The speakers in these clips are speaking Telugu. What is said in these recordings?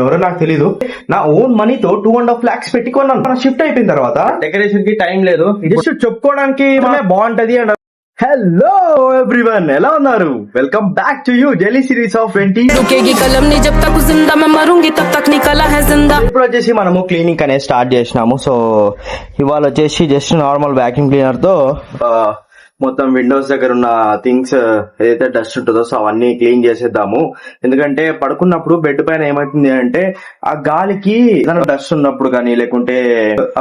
ఎవరో నాకు తెలీదు. నా ఓన్ మనీతో 2.5 lakhs పెట్టి కొన్నాను. మన షిఫ్ట్ అయిపోయిన తర్వాత డెకరేషన్ కి టైం లేదు, జస్ట్ చెప్పుకోవడానికి బాగుంటది అండ్ హలో ఎవ్రీవన్, ఎలా ఉన్నారు? Welcome back to you daily series of 20. ఇప్పుడు వచ్చేసి మనము క్లీనింగ్ అనేది స్టార్ట్ చేసినాము. సో ఇవాళ వచ్చేసి జస్ట్ నార్మల్ వ్యాక్యూమ్ క్లీనర్ తో మొత్తం విండోస్ దగ్గర ఉన్న థింగ్స్ ఏదైతే డస్ట్ ఉంటుందో సో అవన్నీ క్లీన్ చేసేద్దాము. ఎందుకంటే పడుకున్నప్పుడు బెడ్ పైన ఏమవుతుంది అంటే ఆ గాలికి డస్ట్ ఉన్నప్పుడు కానీ లేకుంటే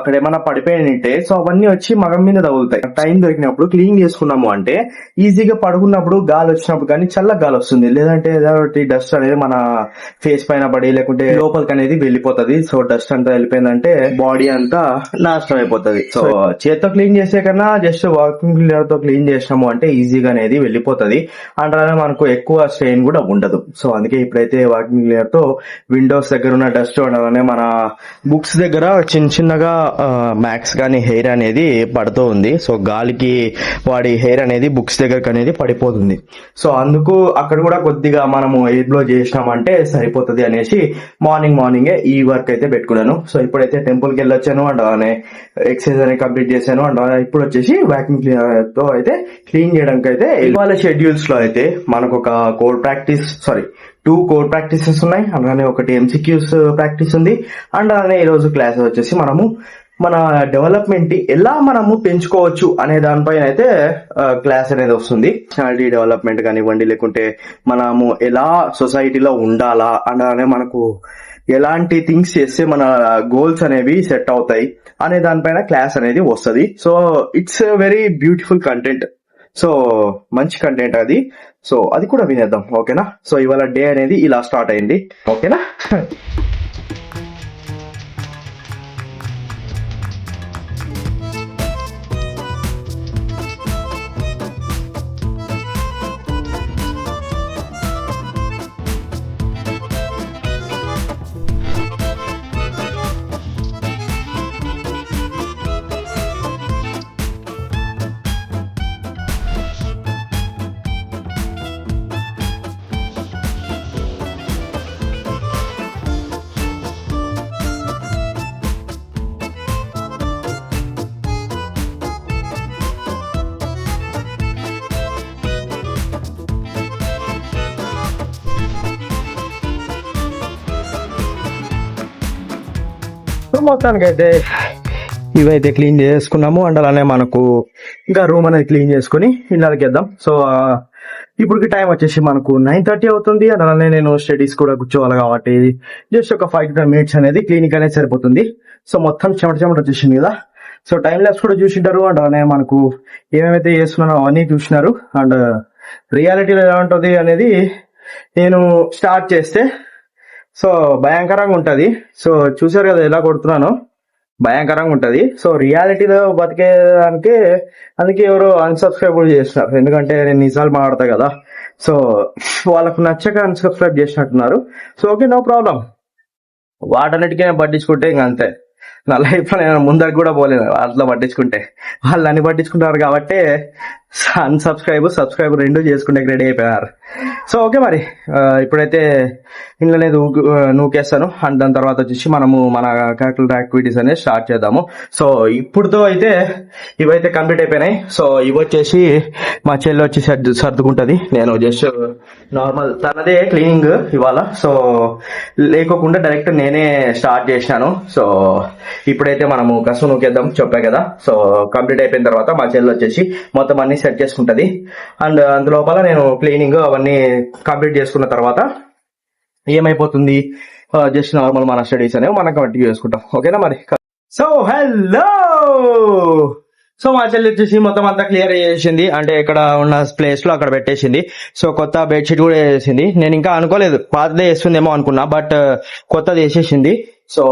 అక్కడ ఏమైనా పడిపోయింటే సో అవన్నీ వచ్చి మగం మీద తగులుతాయి. టైం దొరికినప్పుడు క్లీన్ చేసుకున్నాము అంటే ఈజీగా పడుకున్నప్పుడు గాలి వచ్చినప్పుడు కానీ చల్ల గాలి వస్తుంది. లేదంటే ఏదో డస్ట్ అనేది మన ఫేస్ పైన పడి లేకుంటే లోపలికి అనేది వెళ్ళిపోతుంది. సో డస్ట్ అంతా వెళ్ళిపోయిందంటే బాడీ అంతా నాశనం అయిపోతుంది. సో చేత్తో క్లీన్ చేసే కన్నా జస్ట్ వాక్యూమ్ క్లీనర్ తో క్లీన్ చేసినాము అంటే ఈజీగా అనేది వెళ్ళిపోతుంది అండ్ అలానే మనకు ఎక్కువ స్ట్రెయిన్ కూడా ఉండదు. సో అందుకే ఇప్పుడైతే వాక్యూమ్ క్లీనర్ తో విండోస్ దగ్గర ఉన్న డస్ట్ అలానే మన బుక్స్ దగ్గర చిన్న చిన్నగా మ్యాక్స్ కానీ హెయిర్ అనేది పడుతూ ఉంది. సో గాలికి వాడి హెయిర్ అనేది బుక్స్ దగ్గరకు అనేది పడిపోతుంది. సో అందుకు అక్కడ కూడా కొద్దిగా మనము ఎయిర్ బ్లో చేసినామంటే సరిపోతుంది అనేసి మార్నింగే ఈ వర్క్ అయితే పెట్టుకున్నాను. సో ఇప్పుడైతే టెంపుల్ కి వెళ్ళొచ్చాను అండ్ అలానే ఎక్సర్సైజ్ అనేది కంప్లీట్ చేశాను అండ్ ఇప్పుడు వచ్చేసి వాక్యూమ్ క్లీనర్ తో అయితే క్లీన్ చేయడానికి అయితే ఇవాళ షెడ్యూల్స్ లో అయితే మనకు ఒక టూ కోర్ ప్రాక్టీసెస్ ఉన్నాయి. అలానే ఒకటి ఎంసీక్యూస్ ప్రాక్టీస్ ఉంది అండ్ అలానే ఈ రోజు క్లాస్ వచ్చేసి మనము మన డెవలప్మెంట్ ఎలా మనము పెంచుకోవచ్చు అనే దానిపైన అయితే క్లాస్ అనేది వస్తుంది. పర్సనాలిటీ డెవలప్మెంట్ కానివ్వండి లేకుంటే మనము ఎలా సొసైటీలో ఉండాలా అండ్ అలానే మనకు ఎలాంటి థింగ్స్ చేస్తే మన గోల్స్ అనేవి సెట్ అవుతాయి అనే దానిపైన క్లాస్ అనేది వస్తుంది. So it's very beautiful content. So మంచి కంటెంట్ అది. సో అది కూడా వినేద్దాం, ఓకేనా? సో ఇవాళ డే అనేది ఇలా స్టార్ట్ అయింది, ఓకేనా? మొత్తానికి అయితే ఇవైతే క్లీన్ చేసుకున్నాము అండ్ అలానే మనకు ఇంకా రూమ్ అనేది క్లీన్ చేసుకుని ఇళ్ళకి వెళ్దాం. సో ఇప్పటికి టైం వచ్చేసి మనకు 9:30 అవుతుంది అండ్ అలానే నేను స్టడీస్ కూడా కూర్చోవాలి కాబట్టి జస్ట్ ఒక 5 to 10 minutes అనేది క్లీనిక్ అనేది సరిపోతుంది. సో మొత్తం చెమట వచ్చేసింది కదా. సో టైం ల్యాబ్స్ కూడా చూసింటారు అండ్ అలానే మనకు ఏమేమైతే చేస్తున్నానో అవన్నీ చూసినారు అండ్ రియాలిటీలో ఎలా ఉంటుంది అనేది నేను స్టార్ట్ చేస్తే సో భయంకరంగా ఉంటది. సో చూసారు కదా ఎలా కొడుతున్నానో, భయంకరంగా ఉంటది. సో రియాలిటీలో బతికేదానికి అందుకే ఎవరో అన్సబ్స్క్రైబ్ చేస్తున్నారు, ఎందుకంటే నేను నిజాలు మాట్లాడతా కదా. సో వాళ్ళకు నచ్చక అన్సబ్స్క్రైబ్ చేసినట్టున్నారు. So okay, no problem. వాటన్నిటికీ నేను పట్టించుకుంటే ఇంక అంతే. నా లైఫ్ లో నేను ముందరికి కూడా పోలేను వాళ్ళలో పట్టించుకుంటే. వాళ్ళు అన్ని పట్టించుకుంటారు కాబట్టి సబ్స్క్రైబ్ రెండు చేసుకుంటే రెడీ అయిపోయారు. సో ఓకే, మరి ఇప్పుడైతే ఇంట్లోనే నూకేస్తాను అండ్ దాని తర్వాత వచ్చేసి మనము మన కరికులర్ యాక్టివిటీస్ అనేది స్టార్ట్ చేద్దాము. సో ఇప్పుడుతో అయితే ఇవైతే కంప్లీట్ అయిపోయినాయి. సో ఇవి వచ్చేసి మా చెల్లి వచ్చి సర్దుకుంటది. నేను జస్ట్ నార్మల్ తనదే క్లీనింగ్ ఇవాళ. సో లేకోకుండా డైరెక్ట్ నేనే స్టార్ట్ చేసినాను. సో ఇప్పుడైతే మనము కసు నూకేద్దాం చెప్పా కదా. సో కంప్లీట్ అయిపోయిన తర్వాత మా చెల్లి వచ్చేసి మొత్తం అన్ని సెట్ చేసుకుంటది అండ్ అందులోపల నేను క్లీనింగ్ అవన్నీ కంప్లీట్ చేసుకున్న తర్వాత ఏమైపోతుంది, జస్ట్ నార్మల్ మన స్టడీస్ అనేవి మనం కంటిన్యూ చేసుకుంటాం, ఓకేనా? మరి సో హలో, సో మా చెల్లి వచ్చేసి మొత్తం అంతా క్లియర్ చేసింది. అంటే ఇక్కడ ఉన్న ప్లేస్ లో అక్కడ పెట్టేసింది. సో కొత్త బెడ్షీట్ కూడా వేసింది. నేను ఇంకా అనుకోలేదు పాతదే వేస్తుందేమో అనుకున్నా, బట్ కొత్తది వేసేసింది. సో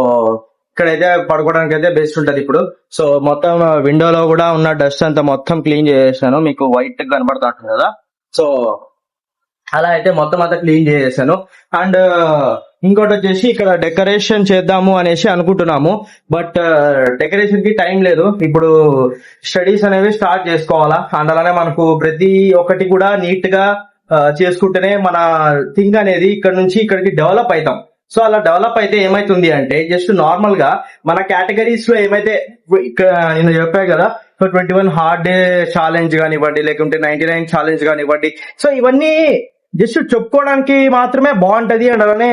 ఇక్కడైతే పడుకోవడానికి అయితే బెస్ట్ ఉంటది ఇప్పుడు. సో మొత్తం విండోలో కూడా ఉన్న డస్ట్ అంతా మొత్తం క్లీన్ చేసేసాను. మీకు వైట్ కనబడుతూ ఉంటుంది కదా. సో అలా అయితే మొత్తం అంతా క్లీన్ చేసేసాను. అండ్ ఇంకోటి వచ్చేసి ఇక్కడ డెకరేషన్ చేద్దాము అనేసి అనుకుంటున్నాము, బట్ డెకరేషన్ కి టైం లేదు. ఇప్పుడు స్టడీస్ అనేవి స్టార్ట్ చేసుకోవాలా అండ్ అలానే మనకు ప్రతి ఒక్కటి కూడా నీట్ గా చేసుకుంటేనే మన థింగ్ అనేది ఇక్కడ నుంచి ఇక్కడికి డెవలప్ అవుతాం. సో అలా డెవలప్ అయితే ఏమైతుంది అంటే జస్ట్ నార్మల్ గా మన కేటగిరీస్ లో ఏమైతే ఇక్కడ నేను చెప్పాను కదా, సో 21 హార్డ్ డే ఛాలెంజ్ కానివ్వండి, లేకుంటే 99 ఛాలెంజ్ కానివ్వండి, సో ఇవన్నీ జస్ట్ చెప్పుకోవడానికి మాత్రమే బాగుంటది. అండ్ అలానే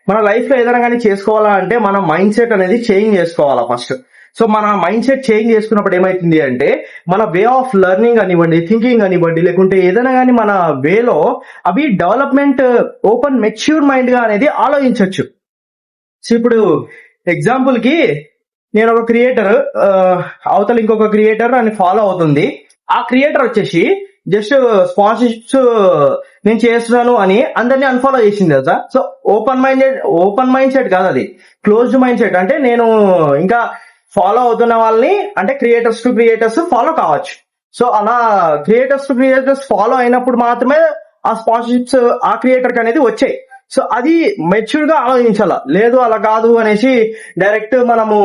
మన లైఫ్ లో ఏదైనా కానీ చేసుకోవాలా అంటే మన మైండ్ సెట్ అనేది చేంజ్ చేసుకోవాలా ఫస్ట్. సో మన మైండ్ సెట్ చేంజ్ చేసుకున్నప్పుడు ఏమైతుంది అంటే మన వే ఆఫ్ లెర్నింగ్ కానివ్వండి, థింకింగ్ కానివ్వండి, లేకుంటే ఏదైనా కానీ మన వేలో అవి డెవలప్మెంట్ ఓపెన్ మెచ్యూర్ మైండ్ గా అనేది ఆలోచించవచ్చు. సో ఇప్పుడు ఎగ్జాంపుల్ కి నేను ఒక క్రియేటర్, అవతల ఇంకొక క్రియేటర్ అని ఫాలో అవుతుంది. ఆ క్రియేటర్ వచ్చేసి జస్ట్ స్పాన్సర్షిప్స్ నేను చేస్తున్నాను అని అందరినీ అన్ఫాలో చేసింది కదా. సో ఓపెన్ మైండ్ సెట్ కాదు, అది క్లోజ్డ్ మైండ్ సెట్. అంటే నేను ఇంకా ఫాలో అవుతున్న వాళ్ళని అంటే క్రియేటర్స్ టు క్రియేటర్స్ ఫాలో కావచ్చు. సో అలా క్రియేటర్స్ టు క్రియేటర్స్ ఫాలో అయినప్పుడు మాత్రమే ఆ స్పాన్సర్షిప్స్ ఆ క్రియేటర్ కి అనేది వచ్చాయి. సో అది మెచ్యూర్ గా ఆలోచించాల. లేదు అలా కాదు అనేసి డైరెక్ట్ మనము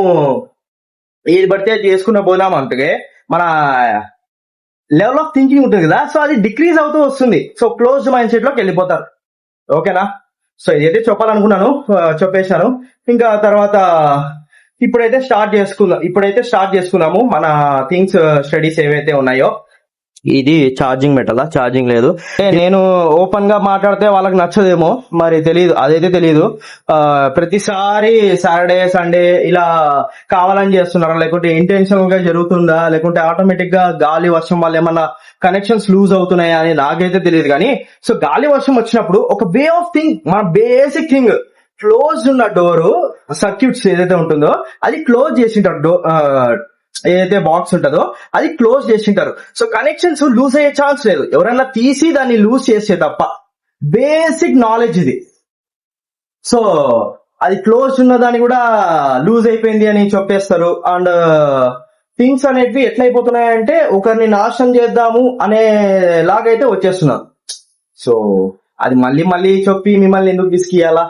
ఏది పడితే అది చేసుకున్న పోదామంటే మన లెవెల్ ఆఫ్ థింకింగ్ ఉంటుంది కదా, సో అది డిక్రీజ్ అవుతూ వస్తుంది. సో క్లోజ్ మైండ్ సెట్ లోకి వెళ్ళిపోతారు. ఓకేనా? సో ఇదైతే చెప్పాలనుకున్నాను, చెప్పేశాను. ఇంకా తర్వాత ఇప్పుడైతే స్టార్ట్ చేసుకున్నాము మన థింగ్స్, స్టడీస్ ఏవైతే ఉన్నాయో. ఇది ఛార్జింగ్ పెట్టాలా, ఛార్జింగ్ లేదు. నేను ఓపెన్ గా మాట్లాడితే వాళ్ళకి నచ్చదేమో మరి తెలియదు, అదైతే తెలియదు. ప్రతిసారి సాటర్డే సండే ఇలా కావాలని చేస్తున్నారా, లేకుంటే ఇంటెన్షనల్ గా జరుగుతుందా, లేకుంటే ఆటోమేటిక్ గా గాలి వర్షం వల్ల ఏమన్నా కనెక్షన్స్ లూజ్ అవుతున్నాయా అని నాకైతే తెలియదు. కానీ సో గాలి వర్షం వచ్చినప్పుడు ఒక వే ఆఫ్ థింగ్, మన బేసిక్ థింగ్, క్లోజ్ ఉన్న డోరు సర్క్యూట్స్ ఏదైతే ఉంటుందో అది క్లోజ్ చేసింటారు. ఏదైతే బాక్స్ ఉంటుందో అది క్లోజ్ చేసింటారు. సో కనెక్షన్స్ లూజ్ అయ్యే ఛాన్స్ లేదు, ఎవరైనా తీసి దాన్ని లూజ్ చేసే తప్ప. బేసిక్ నాలెడ్జ్ ఇది. సో అది క్లోజ్ ఉన్నదాన్ని కూడా లూజ్ అయిపోయింది అని చెప్పేస్తారు. అండ్ థింగ్స్ అనేటివి ఎట్లయిపోతున్నాయంటే ఒకరిని నాశనం చేద్దాము అనే లాగైతే వచ్చేస్తున్నారు. సో అది మళ్ళీ చెప్పి మిమ్మల్ని ఎందుకు తీసుకెళ్ళాలా,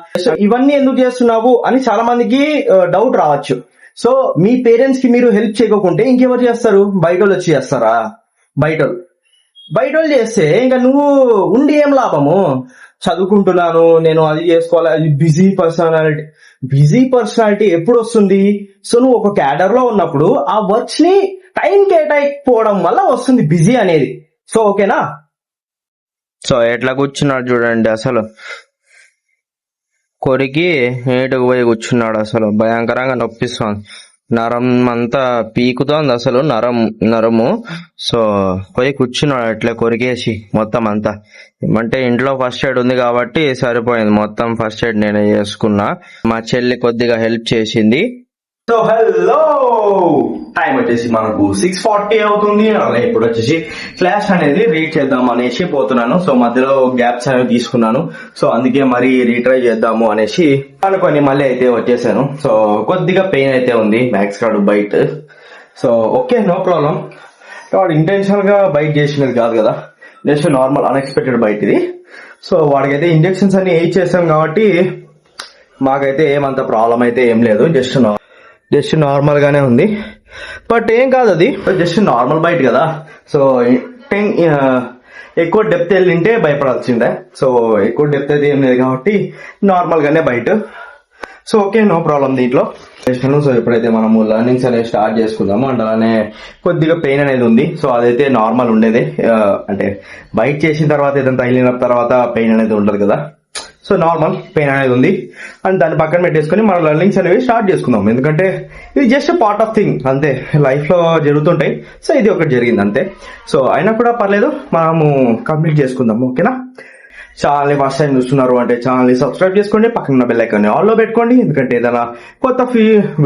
ఇవన్నీ ఎందుకు చేస్తున్నావు అని చాలా మందికి డౌట్ రావచ్చు. సో మీ పేరెంట్స్ కి మీరు హెల్ప్ చేయకుంటే ఇంకెవరు చేస్తారు? బయట వాళ్ళు వచ్చి చేస్తారా? బయట వాళ్ళు చేస్తే ఇంకా నువ్వు ఉండి ఏం లాభము? చదువుకుంటున్నాను నేను, అది చేసుకోవాలి, అది బిజీ పర్సనాలిటీ ఎప్పుడు వస్తుంది? సో నువ్వు ఒక క్యాడర్ లో ఉన్నప్పుడు ఆ వర్క్స్ ని టైం కేటాయిపోవడం వల్ల వస్తుంది బిజీ అనేది. సో ఓకేనా? సో ఎట్లా కూర్చున్నాడు చూడండి, అసలు కొరికి నీటుకు పోయి కూర్చున్నాడు. అసలు భయంకరంగా నొప్పిస్తుంది, నరం అంతా పీకుతోంది అసలు నరము. సో పోయి కూర్చున్నాడు అట్లా కొరికేసి మొత్తం అంతా. అంటే ఇంట్లో ఫస్ట్ ఎయిడ్ ఉంది కాబట్టి సరిపోయింది, మొత్తం ఫస్ట్ ఎయిడ్ నేనే చేసుకున్నా. మా చెల్లి కొద్దిగా హెల్ప్ చేసింది. సో హలో, టైం వచ్చేసి మనకు 6:40 అవుతుంది. అలా ఇప్పుడు వచ్చేసి క్లాస్ అనేది రీడ్ చేద్దాం అనేసి పోతున్నాను. సో మధ్యలో గ్యాప్స్ అనేవి తీసుకున్నాను. సో అందుకే మరి రీట్రై చేద్దాము అనేసి అనుకొని మళ్ళీ అయితే వచ్చేసాను. సో కొద్దిగా పెయిన్ అయితే ఉంది, Max card bite. So okay, no problem. వాడు ఇంటెన్షనల్ గా బైట్ చేసినది కాదు కదా, జస్ట్ నార్మల్ అన్ఎక్స్పెక్టెడ్ బైట్ ఇది. సో వాడికైతే ఇంజెక్షన్స్ అన్ని చేసాం కాబట్టి మాకైతే ఏమంత ప్రాబ్లం అయితే ఏం లేదు. జస్ట్ నార్మల్ గానే ఉంది, బట్ ఏం కాదు, అది జస్ట్ నార్మల్ బైట్ కదా. సో ఎక్కువ డెప్త్ వెళ్ళింటే భయపడాల్సిందే. సో ఎక్కువ డెప్త్ అయితే ఏం లేదు కాబట్టి నార్మల్ గానే bite. So okay, no problem దీంట్లో. సో ఇప్పుడైతే మనము లర్నింగ్స్ అనేది స్టార్ట్ చేసుకుందాము. అండ్ అలానే కొద్దిగా పెయిన్ అనేది ఉంది. సో అదైతే నార్మల్ ఉండేది, అంటే బైట్ చేసిన తర్వాత ఏదైనా తగిలిన తర్వాత పెయిన్ అనేది ఉండదు కదా. సో నార్మల్ పెయిన్ అనేది ఉంది. అండ్ దాన్ని పక్కన పెట్టేసుకుని మన లర్నింగ్స్ అనేవి స్టార్ట్ చేసుకుందాం. ఎందుకంటే ఇది జస్ట్ పార్ట్ ఆఫ్ థింగ్ అంతే, లైఫ్ లో జరుగుతుంటాయి. సో ఇది ఒకటి జరిగింది అంతే. సో అయినా కూడా పర్లేదు, మనము కంప్లీట్ చేసుకుందాం. ఓకేనా? ఛానల్ ని ఫస్ట్ టైం చూస్తున్నారు అంటే ఛానల్ ని సబ్స్క్రైబ్ చేసుకోండి, పక్కన ఉన్న బెల్ ఐకాన్ ని ఆల్ లో పెట్టుకోండి. ఎందుకంటే ఏదైనా కొత్త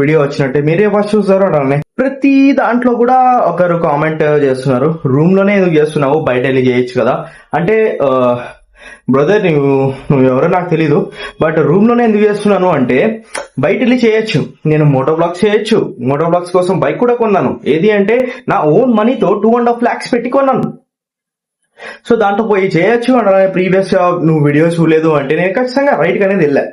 వీడియో వచ్చినట్టే మీరే ఫస్ట్ చూస్తారు. అలానే ప్రతి దాంట్లో కూడా ఒకరు కామెంట్ చేస్తున్నారు, రూమ్ లోనే ఎందుకు చేస్తున్నావు, బయట వెళ్ళి చేయొచ్చు కదా అంటే. బ్రదర్, నువ్వు ఎవరో నాకు తెలీదు, బట్ రూమ్ లోనే ఎందుకు చేస్తున్నాను అంటే బయట వెళ్ళి చేయొచ్చు. నేను మోటో బ్లాగ్స్ చేయొచ్చు, మోటో బ్లాగ్స్ కోసం బైక్ కూడా కొన్నాను. ఏది అంటే నా ఓన్ మనీతో 2.5 lakhs పెట్టి కొన్నాను. సో దాంట్లో పోయి చేయొచ్చు. అండ్ అలానే ప్రీవియస్ నువ్వు వీడియోస్ చూడలేదు అంటే నేను ఖచ్చితంగా రైట్ అనేది వెళ్ళా.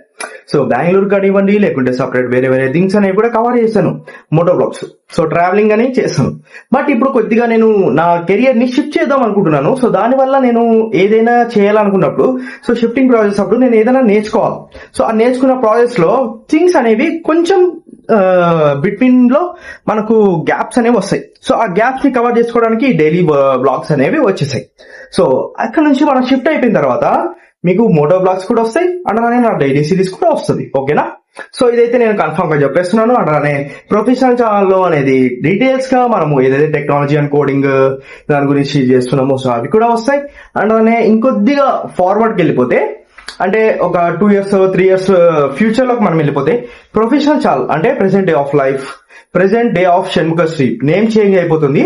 సో బెంగళూరు కానివ్వండి, లేకుంటే సపరేట్ వేరే వేరే థింగ్స్ అనేవి కూడా కవర్ చేశాను మోటో బ్లాగ్స్. సో ట్రావెలింగ్ అని చేశాను. బట్ ఇప్పుడు కొద్దిగా నేను నా కెరియర్ ని షిఫ్ట్ చేద్దాం అనుకుంటున్నాను. సో దానివల్ల నేను ఏదైనా చేయాలనుకున్నప్పుడు, సో షిఫ్టింగ్ ప్రాసెస్ అప్పుడు నేను ఏదైనా నేర్చుకోవాలి. సో ఆ నేర్చుకున్న ప్రాసెస్ లో థింగ్స్ అనేవి కొంచెం బిట్వీన్ లో మనకు గ్యాప్స్ అనేవి వస్తాయి. సో ఆ గ్యాప్స్ ని కవర్ చేసుకోవడానికి డైలీ బ్లాగ్స్ అనేవి వచ్చేసాయి. సో అక్కడ నుంచి మనం షిఫ్ట్ అయిపోయిన తర్వాత మీకు మోటో బ్లాగ్స్ కూడా వస్తాయి, అలానే నా డైలీ సిరీస్ కూడా వస్తుంది. ఓకేనా? సో ఇదైతే నేను కన్ఫర్మ్ గా చెప్పేస్తున్నాను. అలానే ప్రొఫెషనల్ ఛానల్లో అనేది డీటెయిల్స్ గా మనము ఏదైతే టెక్నాలజీ అండ్ కోడింగ్ దాని గురించి చేస్తున్నామో సో అవి కూడా వస్తాయి. అలానే ఇంకొద్దిగా ఫార్వర్డ్కి వెళ్ళిపోతే, అంటే ఒక 2 years 3 years ఫ్యూచర్ లోకి మనం వెళ్ళిపోతే ప్రొఫెషనల్ ఛానల్ అంటే present day of life, present day of Shanmukhasri name change అయిపోతుంది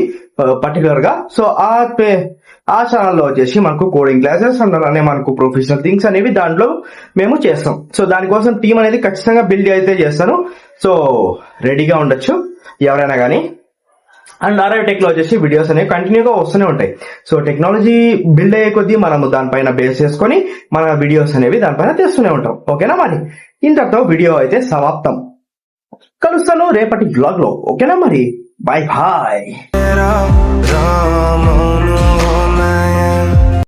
పర్టికులర్ గా. సో ఆ ఛానల్లో వచ్చేసి మనకు కోడింగ్ క్లాసెస్ అండ్ అలానే మనకు ప్రొఫెషనల్ థింగ్స్ అనేవి దాంట్లో మేము చేస్తాం. సో దానికోసం టీం అనేది ఖచ్చితంగా బిల్డ్ అయితే చేస్తాను. సో రెడీగా ఉండొచ్చు ఎవరైనా కానీ. అండ్ ఆర్ఐ టెక్ లో వచ్చేసి వీడియోస్ అనేవి కంటిన్యూగా వస్తూనే ఉంటాయి. సో టెక్నాలజీ బిల్డ్ అయ్యే కొద్దీ మనము దానిపైన బేస్ చేసుకొని మన వీడియోస్ అనేవి దానిపైన తెస్తూనే ఉంటాం. ఓకేనా? మరి ఇంతటితో వీడియో అయితే సమాప్తం. కలుస్తాను రేపటి బ్లాగ్ లో. ఓకేనా? మరి బాయ్ బాయ్.